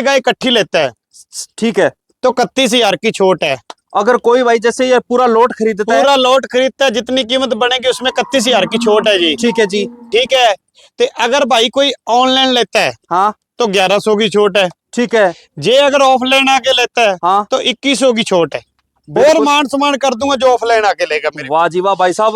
गाय इकट्ठी लेता है, ठीक है, तो 31,000 की छूट है। अगर कोई भाई जैसे ये पूरा लोट खरीदता है, पूरा लोट खरीदता है, जितनी कीमत बनेगी उसमें 31,000 की छूट है जी। ठीक है जी। ठीक है, तो अगर भाई कोई ऑनलाइन लेता है हाँ तो 1100 की छूट है। ठीक है। जे अगर ऑफलाइन आके लेता है हाँ तो 2100 की छूट है। और बिल्कुल। मान सम्मान कर दूंगा जो ऑफलाइन आके लेगा मेरे। वाह जी वाह भाई साहब।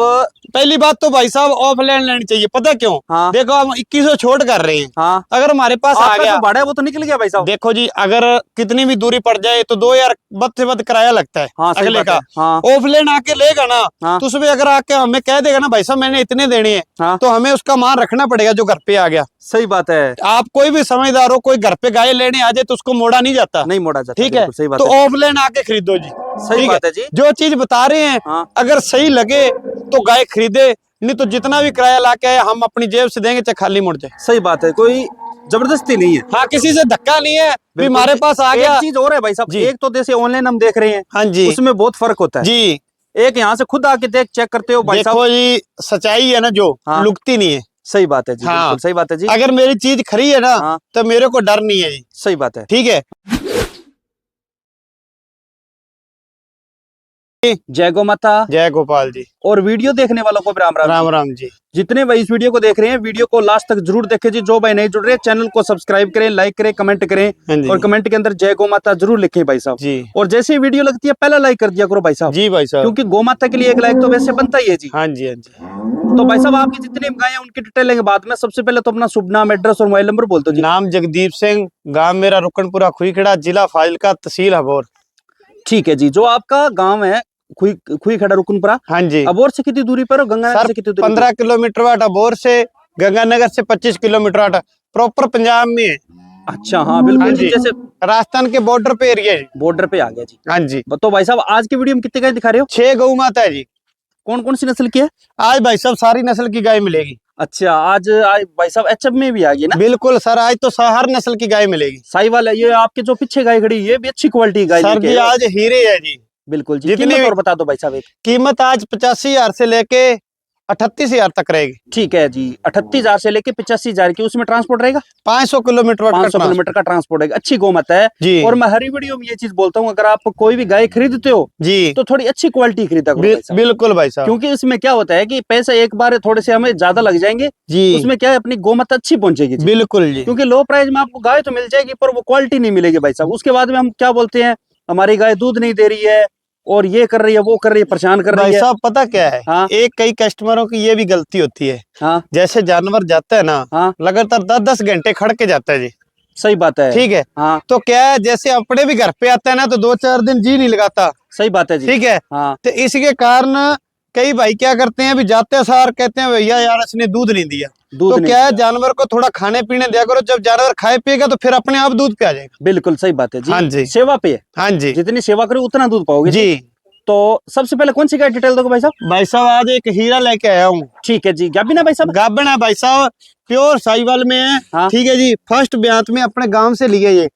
पहली बात तो भाई साहब ऑफलाइन लेनी चाहिए, पता क्यों? हाँ देखो हम 2100 छोड़ कर रहे हैं, हाँ, अगर हमारे पास आ आपका गया जो भाड़ा है वो तो निकल गया भाई साहब। देखो जी, अगर कितनी भी दूरी पड़ जाए तो 2000 बद से बद किराया लगता है हाँ सही अगले बात का। है। हाँ ऑफलाइन आके लेगा ना हाँ तो उसमें अगर आके हमें कह देगा ना भाई साहब मैंने इतने देने हैं, हाँ तो हमें उसका मान रखना पड़ेगा जो घर पे आ गया। सही बात है। आप कोई भी समझदार हो, कोई घर पे गाय लेने आ जाए तो उसको मोड़ा नहीं जाता, नहीं मोड़ा जाता। ठीक है? बिल्कुल सही बात तो है। ऑफलाइन आके खरीदो जी। सही ठीक बात है जी। जो चीज बता रहे हैं हाँ अगर सही लगे तो गाय खरीदे, नहीं तो जितना भी किराया लाके आए हम अपनी जेब से देंगे चाहे खाली मुड़ जाए। सही बात है, कोई जबरदस्ती नहीं है। हाँ, किसी से धक्का नहीं है भी बिल्कुल हमारे जी। पास आ गया। एक चीज और है भाई साहब, जी। एक तो जैसे ऑनलाइन हम देख रहे हैं, हाँ जी उसमें बहुत फर्क होता है जी। एक यहाँ से खुद आके देख चेक करते हो भाई साहब। देखो जी, सच्चाई है ना जो हाँ। लुकती नहीं है। सही बात है जी। हाँ। बिल्कुल सही बात है जी। अगर मेरी चीज खरी है ना हाँ तो मेरे को डर नहीं है जी। सही बात है। ठीक है। जय गौ माता। जय गोपाल जी। और वीडियो देखने वालों को भी राम राम। राम राम जी। जितने भाई इस वीडियो को देख रहे हैं, वीडियो को लास्ट तक जरूर देखें जी। जो भाई नहीं जुड़ रहे चैनल को सब्सक्राइब करें, लाइक करें, कमेंट करें, हाँ जी और कमेंट के अंदर जय गौ माता जरूर लिखें भाई साहब। जी और जैसे ही वीडियो लगती है पहला लाइक कर दिया करो भाई साहब, जी भाई साहब। क्योंकि गौ माता के लिए एक लाइक तो वैसे बनता ही है जी। हाँ जी हाँ जी। तो भाई साहब आपकी जितनी गाय हैं उनकी डिटेल लेंगे बाद में। सबसे पहले तो अपना शुभ नाम, एड्रेस और मोबाइल नंबर बोल दो जी। नाम जगदीप सिंह, गांव मेरा रुकनपुरा खुईखड़ा, जिला फाजिलका, तहसील अबोर। ठीक है जी। जो आपका गांव है खुई खड़ा रुकनपुरा, हाँ जी। अबोर से कितनी दूरी पर, गंगानगर सर से कितनी दूरी 15 किलोमीटर वाट अबोर से, गंगानगर से 25 किलोमीटर वाट, प्रॉपर पंजाब में है। अच्छा हाँ बिल्कुल हाँ जी। जी। जैसे राजस्थान के बॉर्डर पे एरिया है। बॉर्डर पे आ गया जी। हाँ जी। तो भाई साहब आज की वीडियो में कितने गाय दिखा रहे हो? 6 गौ माता है जी। कौन कौन सी नस्ल की है? आज भाई साहब सारी नस्ल की गाय मिलेगी। अच्छा आज भाई साहब एचएफ में भी आ गई ना? बिल्कुल सर, आज तो हर नस्ल की गाय मिलेगी। साहिवाल है। ये आपके जो पीछे गाय खड़ी ये भी अच्छी क्वालिटी की गाय सर लेके जी आए हो। आज हीरे है जी। बिल्कुल जी। जितनी कीमत भी- और बता दो भाई साहब एक। कीमत आज 85,000 से लेके 38,000 तक रहेगी। ठीक है जी। 38,000 से लेके 85,000 की, उसमें ट्रांसपोर्ट रहेगा? 500 किलोमीटर वाट का 500 किलोमीटर का ट्रांसपोर्ट है। अच्छी गौ माता है जी। और मैं हर वीडियो में ये चीज बोलता हूँ, अगर आप कोई भी गाय खरीदते हो जी तो थोड़ी अच्छी क्वालिटी खरीदा करो भाई साहब। बिल्कुल भाई साहब। क्योंकि इसमें क्या होता है कि पैसे एक बार थोड़े से हमें ज्यादा लग जाएंगे, जी उसमें क्या है अपनी गौ माता अच्छी पहुंचेगी जी। बिल्कुल जी। क्योंकि लो प्राइस में आपको गाय तो मिल जाएगी पर वो क्वालिटी नहीं मिलेगी भाई साहब। उसके बाद में हम क्या बोलते हैं, हमारी गाय दूध नहीं दे रही है और ये कर रही है वो कर रही है, परेशान कर रही भाई है। साहब पता क्या है, हाँ एक कई कस्टमरों की ये भी गलती होती है। हाँ जैसे जानवर जाता है ना, हाँ लगातार 10-10 घंटे खड़ के जाता है जी। सही बात है। ठीक है। हाँ तो क्या है, जैसे अपने भी घर पे आता है ना तो 2-4 दिन जी नहीं लगाता। सही बात है जी। ठीक है। हाँ तो इसके कारण कई भाई क्या करते हैं, अभी जाते सार कहते हैं भैया यार इसने दूध नहीं दिया। दूध तो नहीं क्या है, जानवर को थोड़ा खाने पीने दिया करो, जब जानवर खाए पिएगा तो फिर अपने आप दूध पे आ जाएगा। बिल्कुल सही बात है जी। हाँ जी। सेवा पे है। हाँ जी जितनी सेवा करो उतना दूध पाओगे जी। तो सबसे पहले कौन सी गाय डिटेल दोगे भाई साहब? भाई साहब आज एक हीरा लेके आया हूँ। ठीक है जी। गाबिना भाई साहब? गाबन है भाई साहब, प्योर साहिवाल में है। हाँ। ठीक है जी। फर्स्ट ब्यात में अपने गांव से लिए ये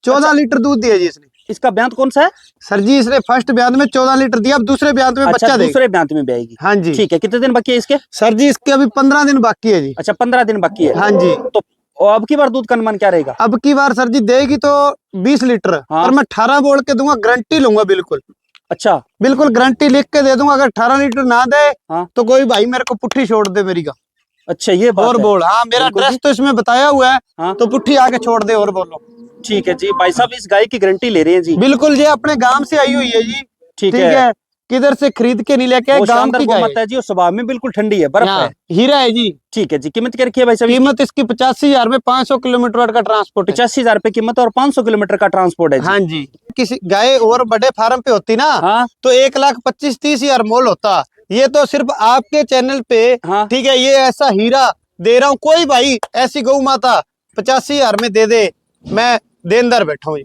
14 लीटर दूध दिया जी इसने। इसका ब्यात कौन सा है? सर जी इसने फर्स्ट ब्यात में 14 लीटर दिया, अब दूसरे ब्यात में अच्छा बच्चा देगा। दूसरे ब्यात में भी आएगी। हाँ जी। ठीक है। कितने दिन बाकी है इसके? सर जी इसके अभी 15 दिन बाकी है जी। अच्छा 15 दिन बाकी है। हाँ जी। तो अब की बार दूध का अनुमान क्या रहेगा? अब की बार सर जी देगी तो 20 लीटर। हाँ। और मैं 18 बोल के दूंगा, गारंटी लूंगा बिल्कुल। अच्छा बिल्कुल गारंटी लिख के दे दूंगा, अगर 18 लीटर ना दे हाँ। तो कोई भाई मेरे को पुट्ठी छोड़ दे मेरी का। अच्छा ये बात और है। बोल, हाँ मेरा बिल्कुल एड्रेस जी। तो इसमें बताया हुआ है। हाँ तो पुट्ठी आके छोड़ दे और बोलो। ठीक है जी। भाई साहब इस गाय की गारंटी ले रहे हैं जी? बिल्कुल जी, अपने गांव से आई हुई है जी। ठीक ठीक है। है, किधर से खरीद के नहीं लेके आए, वो गांव शानदार की गौ गाय माता है जी और स्वभाव में बिल्कुल ठंडी है, बर्फ हाँ, है। हीरा है जी। ठीक है जी। कीमत क्या रखी है भाई साहब? कीमत इसकी 85,000 में 500 किलोमीटर वाट का ट्रांसपोर्ट है। 85,000 रुपए कीमत और 500 किलोमीटर का ट्रांसपोर्ट है जी। हाँ जी। किसी गाय और बड़े फार्म पे होती ना हाँ तो 1,25,30,000 मोल होता। ये तो सिर्फ आपके चैनल पे, हाँ ठीक है, ये ऐसा हीरा दे रहा हूँ। कोई भाई ऐसी गौ माता 85,000 में दे दे, मैं देनदार बैठा हूँ।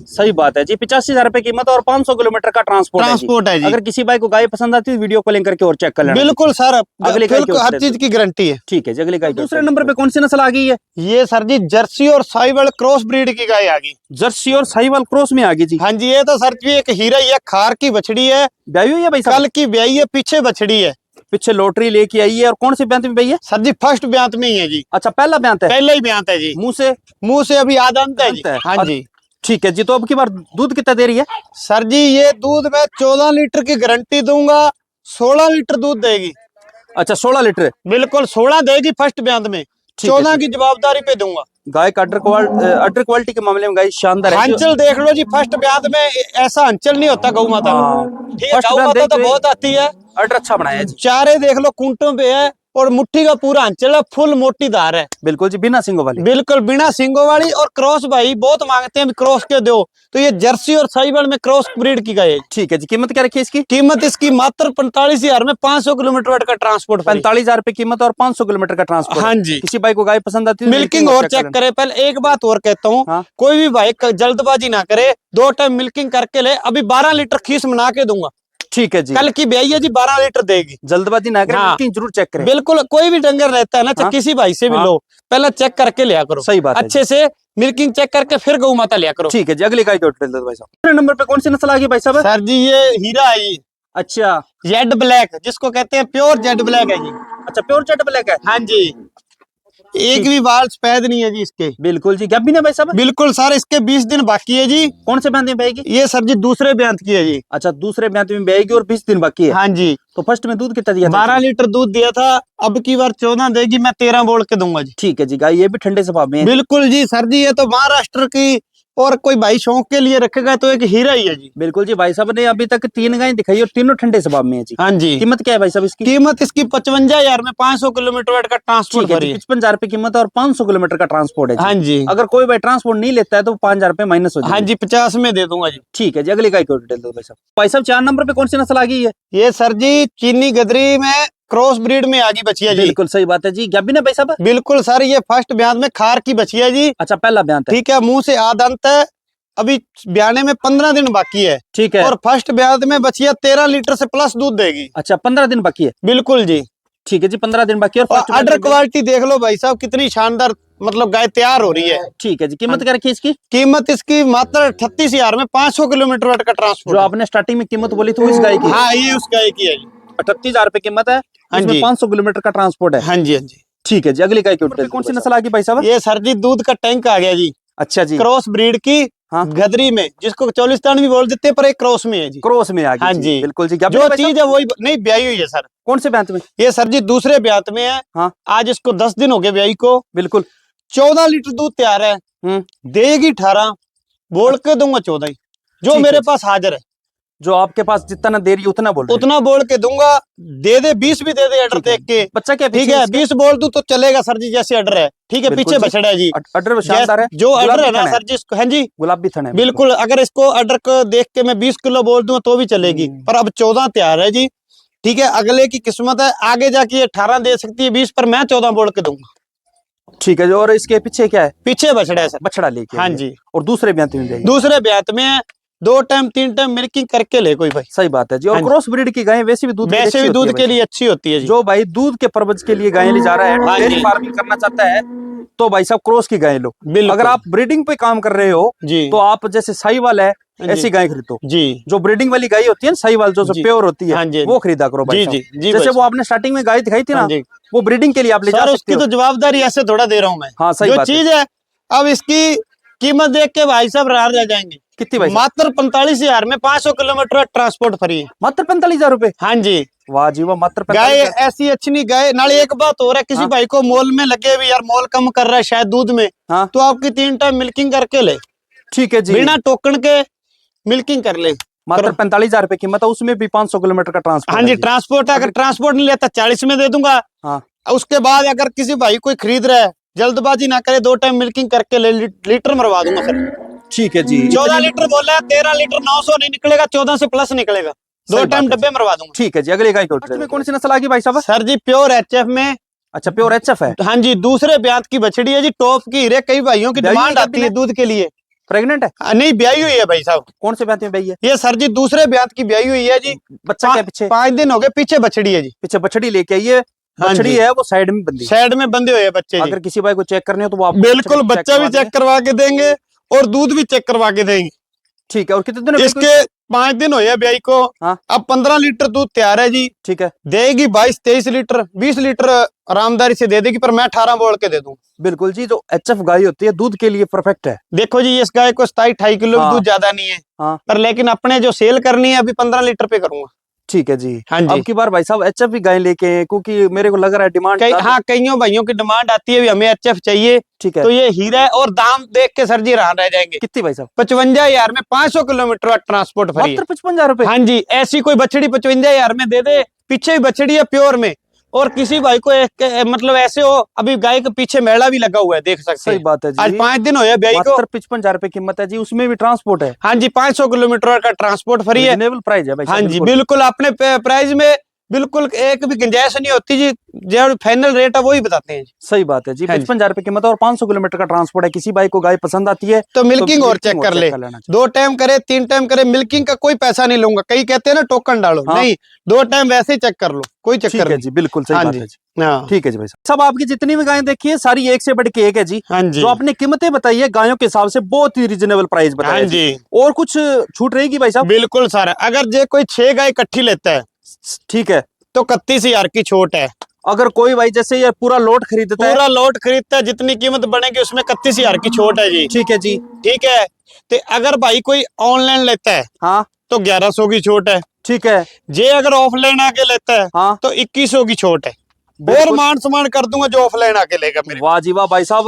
सही बात है जी। 85,000 रुपए कीमत और 500 किलोमीटर का ट्रांसपोर्ट है जी। अगर किसी भाई को गाय पसंद आती है वीडियो कॉलिंग करके और चेक कर लेना। बिल्कुल सर, अगली गाय की बिल्कुल हर होते चीज की गारंटी है। ठीक है जी। अगली गाय दूसरे नंबर पे कौन सी नस्ल आ गई है? ये सर जी जर्सी और साहिवाल क्रॉस ब्रीड की गाय आ गई। जर्सी और साहिवाल क्रॉस में आ गई जी। हाँ जी। ये तो सर जी एक हीरा, ये खार की बछड़ी है, ब्याई हुई है भाई साहब? कल की ब्याई है, पीछे बछड़ी है। पीछे लॉटरी लेके आई है। और कौन सी ब्यांत में भाई है? सर जी फर्स्ट ब्यांत में ही है जी। अच्छा पहला ब्यांत है। पहला ही ब्यांत है जी। मुंह से मुंह से अभी आदंत है जी। है। हाँ जी। ठीक है जी। तो अब की बार दूध कितना दे रही है? सर जी ये दूध मैं 14 लीटर की गारंटी दूंगा, 16 लीटर दूध देगी। अच्छा 16 लीटर। बिल्कुल 16 देगी फर्स्ट ब्यात में, ठीक है 14 जी। की जवाबदारी पे दूंगा। गाय का अडर क्वालिटी के मामले में गाय शानदार है। हंचल देख लो जी, फर्स्ट ब्यात में ऐसा हंचल नहीं होता गौ माता में। हाँ, ठीक है, फर्स्ट गौ ब्यात माता देख तो के बहुत आती है। अडर अच्छा बनाया है जी। चारे देख लो कुंटों पे है, और मुट्ठी का पूरा हंचल है, फुल मोटी धार है। बिल्कुल जी, बिना सिंगों वाली। बिल्कुल बिना सींगों वाली। और क्रॉस भाई बहुत मांगते हैं क्रॉस के दो, तो ये जर्सी और साहिवाल में क्रॉस ब्रीड की गाय है। ठीक है जी। कीमत क्या रखी है इसकी? कीमत इसकी मात्र 45,000 में 500 किलोमीटर का ट्रांसपोर्ट फ्री। 45,000 रुपए कीमत और 500 किलोमीटर का ट्रांसपोर्ट। हाँ जी। किसी भाई को गाय पसंद आती है तो मिल्किंग और चेक करे। पहले एक बात और कहता हूँ, हाँ। कोई भी भाई जल्दबाजी ना करे, 2 टाइम मिल्किंग करके ले। अभी 12 लीटर खीस बना के दूंगा। ठीक है जी। कल की ब्याई है जी, 12 लीटर देगी। जल्दबाजी ना करें, हाँ। मिल्किंग जरूर चेक करें। बिल्कुल, कोई भी डंगर रहता है ना, चाहे हाँ। किसी भाई से भी हाँ। लो, पहले चेक करके लिया करो। सही बात है अच्छे से मिल्किंग चेक करके फिर गौ माता लिया करो। ठीक है जी। अगली गाय की डिटेल दो भाई साहब। दूसरे नंबर पे कौन सी नस्ल आ गई भाई साहब? सर जी ये हीरा है ये, अच्छा जेड ब्लैक, जिसको कहते हैं प्योर जेड ब्लैक है जी। अच्छा, प्योर जेड ब्लैक है। हाँ जी, एक भी बाल सफेद नहीं है जी इसके। बिल्कुल जी। गैप भी ना भाई साहब? बिल्कुल सर, इसके 20 दिन बाकी है जी। कौन से ब्यात में बेचेगी? ये सर जी दूसरे ब्यात की है जी। अच्छा, दूसरे ब्यात में बेचेगी और 20 दिन बाकी है। हाँ जी। तो फर्स्ट में दूध कितना दिया था? 12 लीटर दूध दिया था, अब की बार 14 देगी, मैं 13 बोल के दूंगा जी। ठीक है जी। गाय ये भी ठंडे स्वभाव में है। बिल्कुल जी सर जी, ये तो महाराष्ट्र की, और कोई भाई शौक के लिए रखेगा तो एक हीरा ही है जी। बिल्कुल जी। भाई साहब ने अभी तक 3 गाय दिखाई और तीनों ठंडे स्वभाव में है जी। हाँ जी। कीमत क्या है भाई साहब इसकी? कीमत इसकी 55,000 में 500 किलोमीटर का ट्रांसपोर्ट ठीक है फ्री जी। है। 55,000 रुपए कीमत और 500 किलोमीटर का ट्रांसपोर्ट है जी। हाँ जी। अगर कोई भाई ट्रांसपोर्ट नहीं लेता है तो 5,000 रुपए माइनस हो हाँ जाएगा। जी 50 में दे दूंगा जी। ठीक है जी। अगली गाय को डिटेल दो भाई साहब। भाई साहब 4 नंबर पे कौन सी नस्ल आ गई है? ये सर जी चीनी गदरी में क्रॉस ब्रीड में आगी बचिया जी। बिल्कुल सही बात है जी। गैप भी ना भाई साहब? बिल्कुल सर, ये फर्स्ट ब्यात में खार की बचिया जी। अच्छा, पहला ब्यात है। ठीक है, मुंह से आध अंत है, अभी ब्याने में 15 दिन बाकी है। ठीक है। और फर्स्ट ब्यात में बचिया 13 लीटर से प्लस दूध देगी। अच्छा, 15 दिन बाकी है। बिल्कुल जी। ठीक है जी। 15 दिन बाकी है। और और फर्स्ट अडर क्वालिटी देख लो भाई साहब, कितनी शानदार, मतलब गाय तैयार हो रही है। ठीक है जी। कीमत क्या रखी है इसकी? कीमत इसकी मात्र 38,000 में 500 किलोमीटर का जो ट्रांसपोर्ट। आपने स्टार्टिंग में कीमत बोली थी वो इस गाय की? हाँ, ये उस गाय की है जी। 38,000 रुपए कीमत है। हाँ इसमें जी। 500 किलोमीटर का ट्रांसपोर्ट है। हाँ जी। हाँ जी। ठीक है जी। अगली गाय की डिटेल कौन सी नस्ल आ गई भाई साहब? ये सर जी दूध का टैंक आ गया जी, अच्छा जी। क्रॉस ब्रीड की। हाँ। गदरी में, जिसको चौलिस्तान भी बोल देते हैं, पर एक क्रॉस में है जी। क्रॉस में आ गई। हाँ जी। बिल्कुल जी। गैप भी जो ना भाई साहब? चीज है वही नहीं, ब्याई हुई है सर। कौन से ब्यात में? ये सर जी दूसरे ब्यात में है। हाँ। आज इसको 10 दिन हो गए ब्याई को। बिल्कुल। 14 लीटर दूध तैयार है, देगी 18, बोल के दूंगा 14 ही, जो ठीक मेरे है। पास हाजिर है। जो आपके पास जितना दे रही है उतना बोल रहे हैं। उतना बोल के दूंगा। दे 20 भी दे अडर ठीक है। देख के। बच्चा क्या ठीक पीछे है, इसके? 20 बोल दूं तो चलेगा सर जी, जैसे अडर है। ठीक है, बिल्कुल पीछे जी। बछड़ा है जी। अडर शानदार है। जो अडर है गुलाबी ना थन सर जी, इसको, हाँ जी गुलाबी थन है। बिल्कुल, अगर इसको अडर को देख के मैं 20 किलो बोल दूं तो भी चलेगी, पर अब 14 तैयार है जी। ठीक है, अगले की किस्मत है, आगे जाके 18 दे सकती है, 20 पर मैं 14 बोल के दूंगा। ठीक है जी। और इसके पीछे क्या है? पीछे बछड़ा है सर। बछड़ा लेके हाँ आई है। जी। और दूसरे ब्यात में जाएगी। दूसरे ब्यात में है, 2 टाइम 3 टाइम मिल्किंग करके ले कोई भाई। सही बात है जी। और हाँ जी। क्रॉस ब्रीड की गाय वैसे भी दूध के लिए वैसे अच्छी भी होती दूध है के भाई लिए अच्छी होती है साहब। जी। जो भाई दूध के पर्पज के लिए गाय ले जा रहा है, हाँ डेयरी जी। फार्मिंग करना चाहता है, तो भाई साहब क्रॉस की गाय लो। बिल्कुल। अगर आप ब्रीडिंग पे काम कर रहे हो जी। तो आप जैसे साहिवाल है हाँ जी। ऐसी गाय खरीदो। जी। जो ब्रीडिंग वाली गाय होती है ना, साहिवाल जो जी। प्योर होती है, हाँ जी। वो खरीदा करो भाई जी साहब। जी जी जैसे भाई वो आपने स्टार्टिंग में गाय दिखाई थी हाँ ना, जी। वो ब्रीडिंग के लिए आप ले जा सर सकते उसकी हो। तो जवाबदारी ऐसे थोड़ा दे रहा हूँ मैं। हाँ, सही जो बात है। चीज है, अब इसकी कीमत देख के भाई साहब रार रह जाएंगे। कितनी भाई साहब? मात्र 45,000 में 500 किलोमीटर ट्रांसपोर्ट फ्री है। मात्र 45,000 रुपए? हाँ जी। वाह जी वाह। मात्र गाय 45,000। ऐसी अच्छी नहीं गाय नाले। एक बात हो रहा है, किसी हाँ। भाई को मोल में लगे भी, यार मोल कम कर रहा है शायद दूध में, हाँ। तो आपकी 3 टाइम मिल्किंग करके ले, ठीक है जी। बिना टोकन के मिल्किंग कर ले। मात्र 45,000 रुपए कीमत है, उसमें भी 500 किलोमीटर का ट्रांसपोर्ट। हाँ जी, ट्रांसपोर्ट है। अगर ट्रांसपोर्ट नहीं लेता 40 में दे दूंगा। हाँ। उसके बाद अगर किसी भाई कोई खरीद रहा है, जल्दबाजी ना करे, 2 टाइम मिल्किंग करके ले, लीटर मरवा दूंगा सर। ठीक है जी। 14 लीटर बोला है, 13 लीटर 900 नहीं निकलेगा, 14 से प्लस निकलेगा। 2 सही टाइम बात है डब्बे मरवा दूंगा। ठीक है जी। अगली गाय में कौन सी नस्ल आ गई भाई साहब? सर जी प्योर एचएफ में। अच्छा, प्योर एचएफ है। हाँ जी, दूसरे ब्यात की बछड़ी है जी, टॉप की हीरे। कई भाइयों की ब्याई हुई डिमांड है आती है दूध के लिए। प्रेग्नेंट है? नहीं, ब्याई हुई है भाई साहब। कौन से ब्यात में ब्याई है? ये सर जी दूसरे ब्यात की ब्याई हुई है जी। बच्चा क्या पीछे? 5 दिन हो गए, पीछे बछड़ी है जी। पीछे बछड़ी लेके आई है। हाँ बछड़ी जी। है वो साइड में बंदी। साइड में बंधे हुए हैं बच्चे जी। अगर किसी भाई को चेक करने हो तो वो आप बिल्कुल, बच्चा भी चेक करवा के देंगे और दूध भी चेक करवा के देंगे। ठीक है। और कितने दिनों इसके 5 दिन हुए ब्याई को। हाँ। अब 15 लीटर दूध तैयार है जी, ठीक है, देगी 22-23 लीटर, 20 लीटर आरामदारी से दे देगी, पर मैं 18 बोल के दे दूं। बिल्कुल जी। जो एचएफ गाय होती है दूध के लिए परफेक्ट है। देखो जी, इस गाय को 27-28 किलो हाँ। दूध ज्यादा नहीं है, हाँ। पर लेकिन अपने जो सेल करनी है अभी 15 लीटर पे करूंगा। ठीक है जी। हाँ जी। अब की बार भाई साहब एचएफ भी गाय लेके हैं, क्योंकि मेरे को लग रहा है डिमांड। हाँ, कईयों भाइयों की डिमांड आती है भी हमें एचएफ चाहिए, ठीक है। तो ये हीरा है। और दाम देख के सर जी रह जाएंगे। कितनी भाई साहब? 55,000 में 500 किलोमीटर का ट्रांसपोर्ट फ्री है। मात्र 55,000 रुपए? हाँ जी, ऐसी कोई बछड़ी 55,000 में दे दे, पीछे भी बछड़ी है प्योर में। और किसी भाई को मतलब ऐसे हो, अभी गाय के पीछे मेला भी लगा हुआ है, देख सकते हैं। सही बात है जी। आज 5 दिन हुए ब्याई को। मात्र 55,000 रुपए कीमत है जी, उसमें भी ट्रांसपोर्ट है। हाँ जी, 500 किलोमीटर का ट्रांसपोर्ट फ्री है। रीजनेबल प्राइस है भाई साहब। हाँ जी, बिल्कुल अपने प्राइस में बिल्कुल एक भी गुंजाइश नहीं होती जी, जो फाइनल रेट है वही बताते हैं। सही बात है जी। हाँ जी। 55,000 रुपए कीमत और 500 किलोमीटर का ट्रांसपोर्ट है। किसी भाई को गाय पसंद आती है तो मिल्किंग और चेक कर ले, लेना चाहिए। 2 टाइम करे 3 टाइम करे, मिल्किंग का कोई पैसा नहीं लूंगा। कई कहते हैं ना टोकन डालो, हाँ। नहीं, 2 टाइम वैसे ही चेक कर लो, कोई ठीक चक्कर है नहीं। जी, बिल्कुल सही हाँ बात जी। है जी। हाँ। ठीक है जी भाई साहब। सब आपकी जितनी भी गायें देखी है सारी एक से बढ़ के एक है जी। हाँ जी। जो आपने कीमतें बताई है गायों के हिसाब से बहुत ही रीजनेबल प्राइस हाँ बताया जी, और कुछ छूट रहेगी भाई साहब? बिल्कुल सर। अगर जे कोई 6 गाय इकट्ठी लेता है ठीक है। तो 31,000 की छूट है। अगर कोई भाई जैसे ये पूरा लोट खरीदता है? पूरा लोट खरीदता है, जितनी कीमत बनेगी उसमें 31,000 की छूट है जी। ठीक है जी। ठीक है। तो अगर भाई कोई ऑनलाइन लेता है हाँ। तो 1100 की छूट है। ठीक है। जे अगर ऑफलाइन आके लेता है हाँ। तो 2100 की छूट है। और बिल्कुल। मान सम्मान कर दूंगा जो ऑफलाइन आके लेगा मेरे। वाह जी वाह भाई साहब।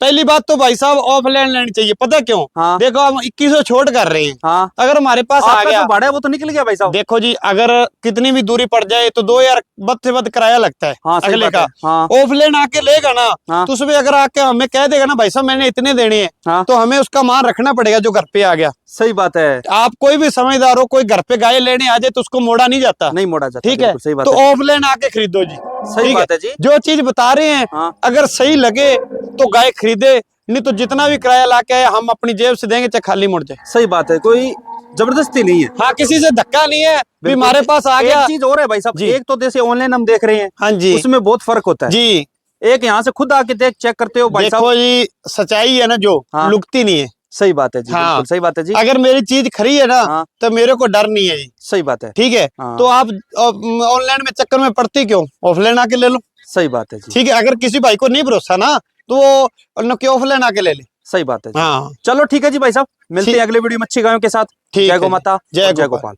पहली बात तो भाई साहब ऑफलाइन लेनी चाहिए, पता क्यों? हाँ। देखो हम 2100 छोड़ कर रहे हैं, हाँ। अगर हमारे पास आ आपका गया, जो भाड़ा है वो तो निकल गया भाई साहब। देखो जी, अगर कितनी भी दूरी पड़ जाए तो 2,000 बद से बद किराया लगता है। हाँ, सही अगले बात का है। हाँ। ऑफलाइन आके लेगा ना, हाँ। तो उसमें अगर आके हमें कह देगा ना भाई साहब मैंने इतने देने हैं, हाँ। तो हमें उसका मान रखना पड़ेगा जो घर पे आ गया। सही बात है। आप कोई भी समझदार हो, कोई घर पे गाय लेने आ जाए तो उसको मोड़ा नहीं जाता। नहीं मोड़ा जाता। ठीक है, बिल्कुल सही बात तो है। ऑफलाइन आके खरीदो जी। सही ठीक बात है जी। जो चीज बता रहे हैं, हाँ। अगर सही लगे तो गाय खरीदे, नहीं तो जितना भी किराया लाके आए हम अपनी जेब से देंगे, चाहे खाली मुड़ जाए। सही बात है, कोई जबरदस्ती नहीं है। हाँ, किसी से धक्का नहीं है भी बिल्कुल। हमारे पास आ गया। एक चीज और है भाई साहब, जी। एक तो जैसे ऑनलाइन हम देख रहे हैं, हाँ जी, उसमें बहुत फर्क होता है जी। एक यहाँ से खुद आके देख चेक करते हो भाई साहब। देखो जी, सच्चाई है ना जो, हाँ। लुकती नहीं है। सही बात है जी। हाँ। बिल्कुल सही बात है जी। अगर मेरी चीज खरी है ना, हाँ। तो मेरे को डर नहीं है जी। सही बात है। ठीक है। हाँ। तो आप ऑनलाइन में चक्कर में पड़ती क्यों? ऑफलाइन आके ले लो। सही बात है जी। ठीक है, अगर किसी भाई को नहीं भरोसा ना, तो वो ऑफलाइन आके ले ले। सही बात है जी। हाँ, चलो ठीक है जी भाई साहब, मिलते हैं अगले वीडियो में अच्छी गायों के साथ। ठीक जय है गौ जी। माता, जय जय गोपाल। गोपाल।